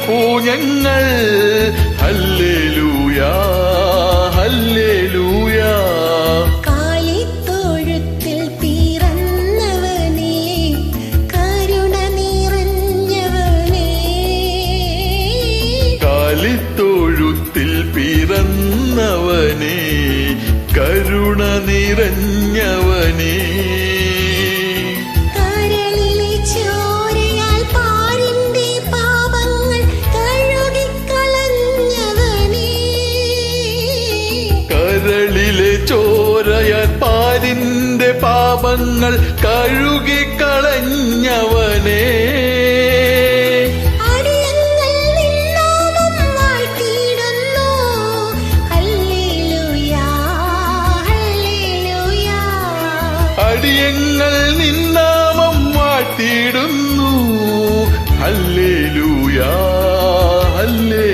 കേൾപ്പൂ ഞങ്ങൾ. ഹല്ലേലൂയാ ഹല്ലേലൂയാ. കാലിത്തൊഴുത്തിൽ പിറന്നവനേ, കരുണ നിറഞ്ഞവനേ. കാലിത്തൊഴുത്തിൽ പിറന്നവനേ, കരുണ നിറഞ്ഞവനേ. കരളിലെ ചോരയാൽ പാരിന്റെ പാപങ്ങൾ കഴുകിക്കളഞ്ഞവനേ. കരളിലെ ചോരയാൽ പാരിന്റെ പാപങ്ങൾ കഴുകിക്കളഞ്ഞവനേ. അടിയങ്ങൾ നിന്നാമം വാഴ്ത്തിയിടുന്നു. ഹല്ലേലൂയാ ഹല്ലേലൂയാ. അടിയങ്ങൾ നിന്നാമം വാഴ്ത്തിയിടുന്നു. ഹല്ലേലൂയാ ഹല്ലേലൂയാ.